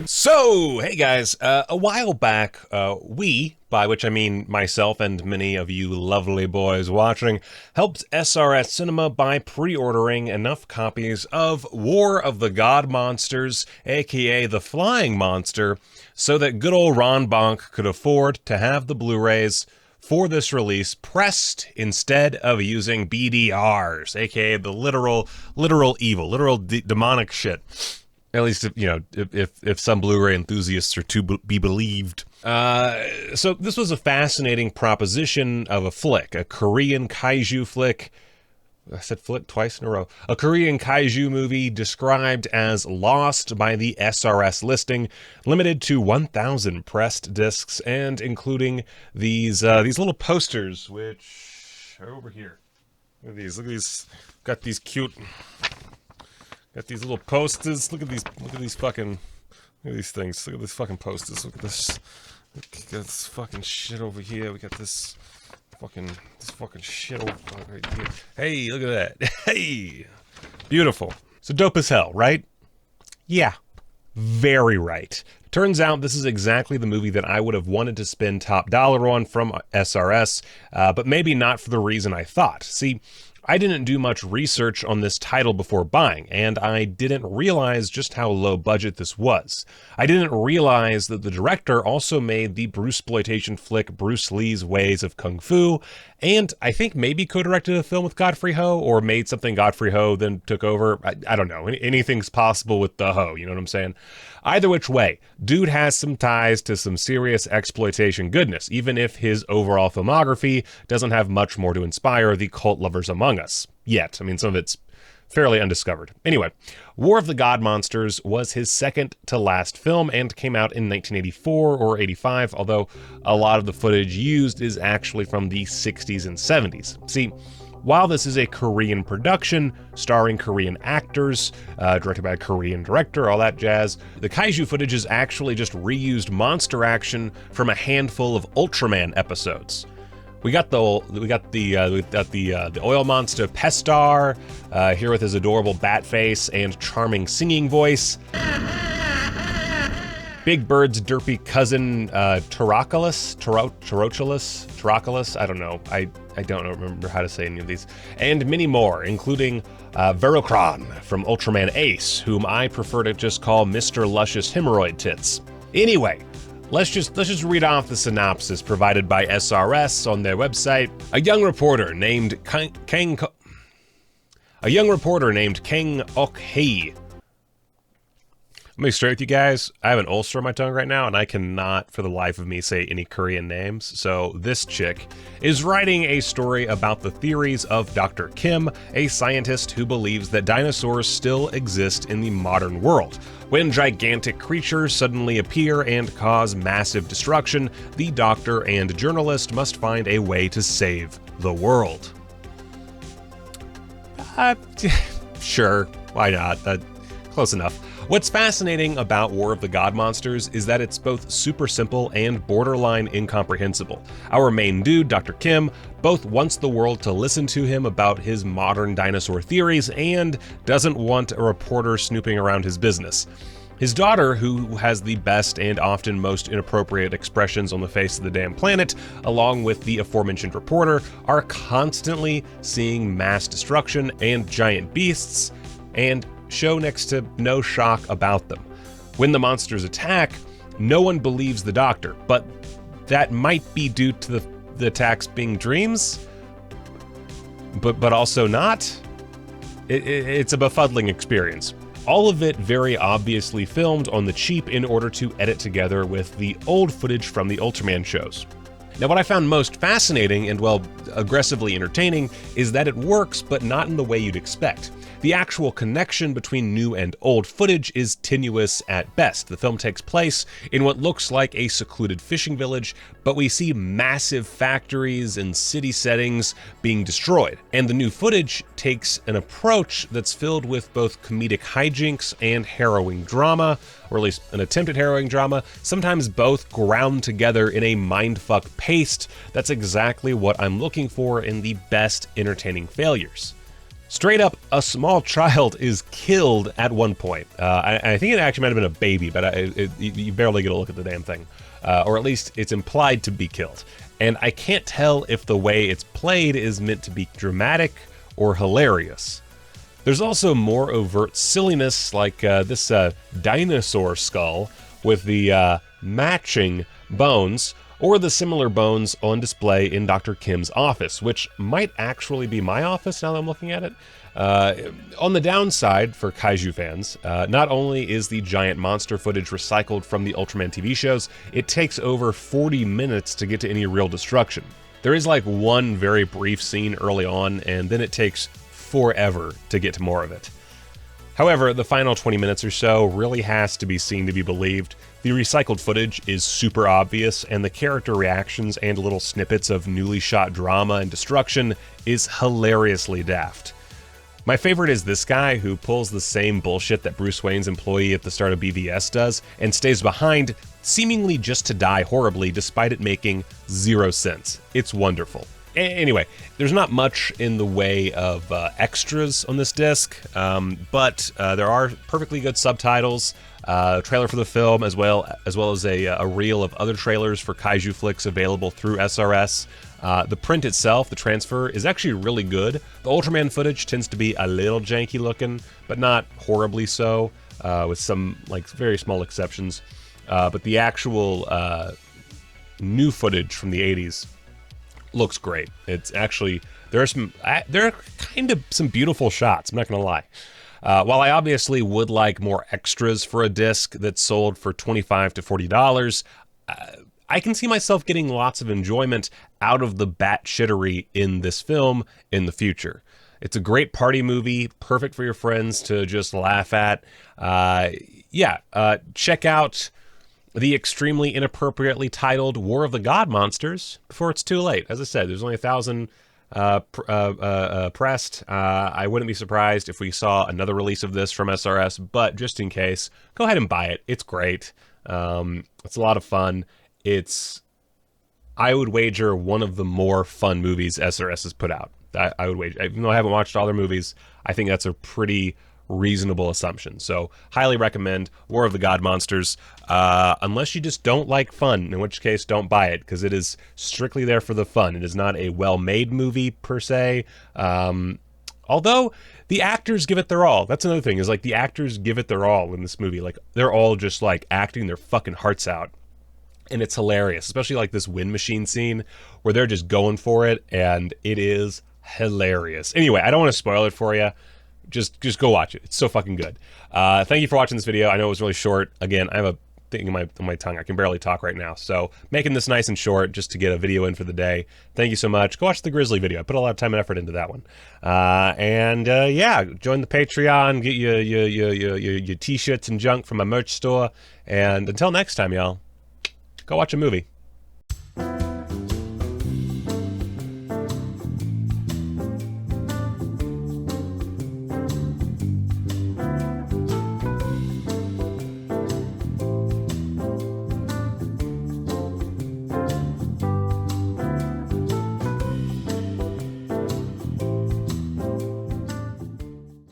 So, hey guys, a while back, we, by which I mean myself and many of you lovely boys watching, helped SRS Cinema by pre-ordering enough copies of War of the God Monsters, aka The Flying Monster, so that good old Ron Bonk could afford to have the Blu-rays for this release pressed instead of using BDRs, aka the literal evil, demonic shit. At least, if some Blu-ray enthusiasts are to be believed. So this was a fascinating proposition of a flick, a Korean kaiju flick. I said flick twice in a row. A Korean kaiju movie described as lost by the SRS listing, limited to 1,000 pressed discs, and including these little posters, which are over here. Look at these. Look at these. Got these cute. Got these little posters. Look at these fucking. Look at these things. Look at these fucking posters. Look at this. Got this fucking shit over here. We got this fucking shit over right here. Hey, look at that. Hey, beautiful. So dope as hell, right? Yeah, very right. Turns out this is exactly the movie that I would have wanted to spend top dollar on from SRS, but maybe not for the reason I thought. See, I didn't do much research on this title before buying, and I didn't realize just how low budget this was. I didn't realize that the director also made the Bruceploitation flick Bruce Lee's Ways of Kung Fu, and I think maybe co-directed a film with Godfrey Ho, or made something Godfrey Ho then took over. I don't know. Anything's possible with the Ho, you know what I'm saying? Either which way, dude has some ties to some serious exploitation goodness, even if his overall filmography doesn't have much more to inspire the cult lovers among us. Yet. I mean, some of it's fairly undiscovered. Anyway, War of the God Monsters was his second to last film and came out in 1984 or 85, although a lot of the footage used is actually from the 60s and 70s. See, while this is a Korean production, starring Korean actors, directed by a Korean director, all that jazz, the kaiju footage is actually just reused monster action from a handful of Ultraman episodes. We got the oil monster Pestar here with his adorable bat face and charming singing voice. Big Bird's derpy cousin Toroculus, I don't know. I don't remember how to say any of these. And many more, including Verocron from Ultraman Ace, whom I prefer to just call Mr. Luscious Hemorrhoid Tits. Anyway, let's just read off the synopsis provided by SRS on their website. A young reporter named Kang Ok-hee. Let me be straight with you guys, I have an ulcer on my tongue right now, and I cannot, for the life of me, say any Korean names. So this chick is writing a story about the theories of Dr. Kim, a scientist who believes that dinosaurs still exist in the modern world. When gigantic creatures suddenly appear and cause massive destruction, the doctor and journalist must find a way to save the world. Sure, why not? Close enough. What's fascinating about War of the God Monsters is that it's both super simple and borderline incomprehensible. Our main dude, Dr. Kim, both wants the world to listen to him about his modern dinosaur theories and doesn't want a reporter snooping around his business. His daughter, who has the best and often most inappropriate expressions on the face of the damn planet, along with the aforementioned reporter, are constantly seeing mass destruction and giant beasts, and show next to no shock about them. When the monsters attack, no one believes the doctor, but that might be due to the attacks being dreams, but also not. It's a befuddling experience. All of it very obviously filmed on the cheap in order to edit together with the old footage from the Ultraman shows. Now, what I found most fascinating and, well, aggressively entertaining is that it works, but not in the way you'd expect. The actual connection between new and old footage is tenuous at best. The film takes place in what looks like a secluded fishing village, but we see massive factories and city settings being destroyed. And the new footage takes an approach that's filled with both comedic hijinks and harrowing drama, or at least an attempt at harrowing drama, sometimes both ground together in a mindfuck paste. That's exactly what I'm looking for in the best entertaining failures. Straight up, a small child is killed at one point. I think it actually might have been a baby, but you barely get a look at the damn thing. Or at least it's implied to be killed. And I can't tell if the way it's played is meant to be dramatic or hilarious. There's also more overt silliness, like this dinosaur skull with the matching bones, or the similar bones on display in Dr. Kim's office, which might actually be my office now that I'm looking at it. On the downside, for kaiju fans, not only is the giant monster footage recycled from the Ultraman TV shows, it takes over 40 minutes to get to any real destruction. There is like one very brief scene early on, and then it takes forever to get to more of it. However, the final 20 minutes or so really has to be seen to be believed. The recycled footage is super obvious, and the character reactions and little snippets of newly shot drama and destruction is hilariously daft. My favorite is this guy who pulls the same bullshit that Bruce Wayne's employee at the start of BVS does, and stays behind, seemingly just to die horribly despite it making 0 sense. It's wonderful. Anyway, there's not much in the way of extras on this disc, but there are perfectly good subtitles, trailer for the film, as well as a reel of other trailers for kaiju flicks available through SRS. The print itself, the transfer, is actually really good. The Ultraman footage tends to be a little janky looking, but not horribly so, with some like very small exceptions. But the actual new footage from the 80s looks great. It's actually, there are kind of some beautiful shots, I'm not gonna lie. While I obviously would like more extras for a disc that's sold for $25 to $40, I can see myself getting lots of enjoyment out of the batshittery in this film in the future. It's a great party movie, perfect for your friends to just laugh at. Check out the extremely inappropriately titled War of the God Monsters before it's too late. As I said, there's only 1,000 pressed. I wouldn't be surprised if we saw another release of this from SRS, but just in case, go ahead and buy it. It's great. It's a lot of fun. It's, I would wager, one of the more fun movies SRS has put out. I would wager, even though I haven't watched all their movies, I think that's a pretty reasonable assumption. So highly recommend War of the God Monsters, unless you just don't like fun, in which case don't buy it, because it is strictly there for the fun. It is not a well-made movie per se, although the actors give it their all. That's another thing, is like the actors give it their all in this movie. Like they're all just like acting their fucking hearts out, and it's hilarious, especially like this wind machine scene where they're just going for it, and it is hilarious. Anyway, I don't want to spoil it for you. Just go watch it. It's so fucking good. Thank you for watching this video. I know it was really short. Again, I have a thing on my tongue. I can barely talk right now. So making this nice and short just to get a video in for the day. Thank you so much. Go watch the Grizzly video. I put a lot of time and effort into that one. Yeah, join the Patreon. Get your t-shirts and junk from my merch store. And until next time, y'all, go watch a movie.